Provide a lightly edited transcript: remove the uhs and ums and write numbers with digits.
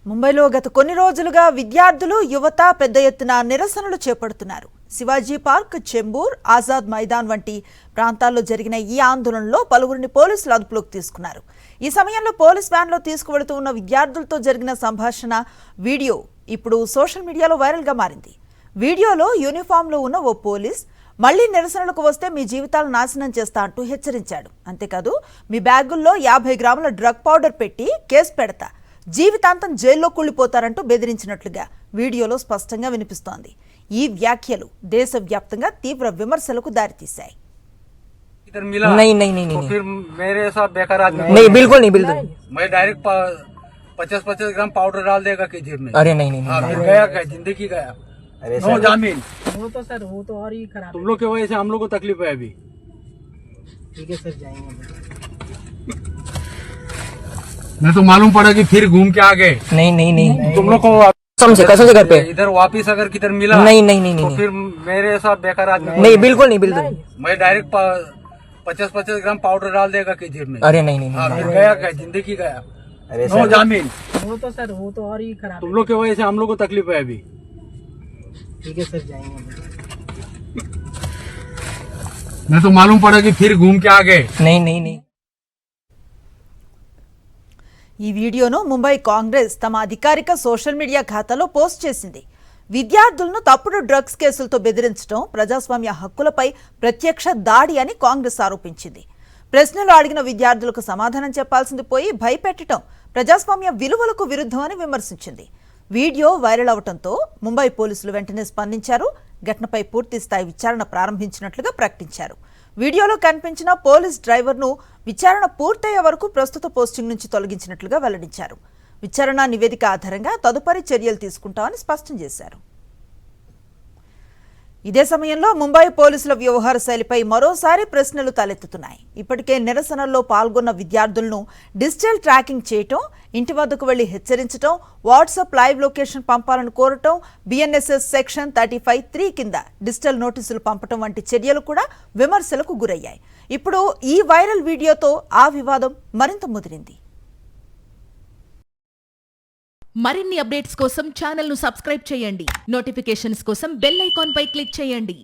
ముంబైలో గత కొన్ని రోజులుగా విద్యార్థులు యువత పెద్ద ఎత్తున నిరసనలు చేపడుతున్నారు. శివాజీ పార్క్, చెంబూర్, ఆజాద్ మైదాన్ వంటి ప్రాంతాల్లో జరిగిన ఈ ఆందోళనలో పలువురిని పోలీసులు అదుపులోకి తీసుకున్నారు. ఈ సమయంలో పోలీస్ వ్యాన్లో తీసుకువెళుతూ ఉన్న విద్యార్థులతో జరిగిన సంభాషణ వీడియో ఇప్పుడు సోషల్ మీడియాలో వైరల్గా మారింది. వీడియోలో యూనిఫామ్లో ఉన్న ఓ పోలీస్ మళ్లీ నిరసనలకు వస్తే మీ జీవితాలు నాశనం చేస్తా అంటూ హెచ్చరించాడు. అంతేకాదు మీ బ్యాగుల్లో 50 గ్రాముల డ్రగ్ పౌడర్ పెట్టి కేసు పెడతా, జీవితాంతం జైల్లో కూలిపోతారంటూ బెదిరించినట్లుగా వీడియోలో స్పష్టంగా వినిపిస్తోంది. ఈ వ్యాఖ్యలు దేశవ్యాప్తంగా తీవ్ర విమర్శలకు దారితీశాయి. नहीं नहीं नहीं तो नहीं फिर मेरे साथ बेकार आदमी नहीं बिल्कुल नहीं बिल्कुल मैं डायरेक्ट 50-50 ग्राम पाउडर डाल देगा कि जेब में। अरे नहीं नहीं हाँ, नहीं फिर गया क्या, जिंदगी गया। अरे नो जामीन। वो तो सर वो तो और ही खराब तुम लोग की वजह से हम लोग को तकलीफ है अभी। ठीक है सर जाएंगे। मैं तो मालूम पड़ा कि फिर घूम के आ गए नहीं नहीं नहीं तुम लोग को। कसम से घर पे इधर वापिस अगर किधर मिला नहीं नहीं नहीं तो नहीं फिर मेरे साथ बेकार आदमी नहीं बिल्कुल नहीं बिल्कुल मैं डायरेक्ट 50-50 ग्राम पाउडर डाल देगा कि जेब में। अरे नहीं नहीं हाँ, नहीं फिर गया क्या, जिंदगी गया। अरे नो जामीन। वो तो सर वो तो और ही खराब तुम लोग की वजह से हम लोग को तकलीफ है अभी। ठीक है सर जाएंगे। मैं तो मालूम पड़ा कि फिर घूम के आ गए नहीं नहीं नहीं ఈ వీడియోను ముంబై కాంగ్రెస్ తమ అధికారిక సోషల్ మీడియా ఖాతాలో పోస్ట్ చేసింది. విద్యార్థులను తప్పుడు డ్రగ్స్ కేసులతో బెదిరించడం ప్రజాస్వామ్య హక్కులపై ప్రత్యక్ష దాడి అని కాంగ్రెస్ ఆరోపించింది. ప్రశ్నలు అడిగిన విద్యార్థులకు సమాధానం చెప్పాల్సింది పోయి భయపెట్టడం ప్రజాస్వామ్య విలువలకు విరుద్ధం అని విమర్శించింది. వీడియో వైరల్ అవడంతో ముంబై పోలీసులు వెంటనే స్పందించారు. ఘటనపై పూర్తి స్థాయి విచారణ ప్రారంభించినట్లుగా ప్రకటించారు. వీడియోలో కనిపించిన పోలీస్ డ్రైవర్ను విచారణ పూర్తయ్యే వరకు ప్రస్తుత పోస్టింగ్ నుంచి తొలగించినట్లుగా వెల్లడించారు. విచారణ నివేదిక ఆధారంగా తదుపరి చర్యలు తీసుకుంటామని స్పష్టం చేశారు. ఇదే సమయంలో ముంబై పోలీసుల వ్యవహార శైలిపై మరోసారి ప్రశ్నలు తలెత్తుతున్నాయి. ఇప్పటికే నిరసనల్లో పాల్గొన్న విద్యార్థులను డిజిటల్ ట్రాకింగ్ చేయటం, ఇంటి వద్దకు వెళ్లి హెచ్చరించడం, వాట్సాప్ లైవ్ లొకేషన్ పంపాలని కోరటం, బిఎన్ఎస్ఎస్ సెక్షన్ 35(3) కింద డిజిటల్ నోటీసులు పంపటం వంటి చర్యలు కూడా విమర్శలకు గురయ్యాయి. ఇప్పుడు ఈ వైరల్ వీడియోతో ఆ వివాదం మరింత ముదిరింది. మరిన్ని అప్డేట్స్ కోసం ఛానల్ ను సబ్స్క్రైబ్ చేయండి. నోటిఫికేషన్స్ కోసం బెల్ ఐకాన్ పై క్లిక్ చేయండి.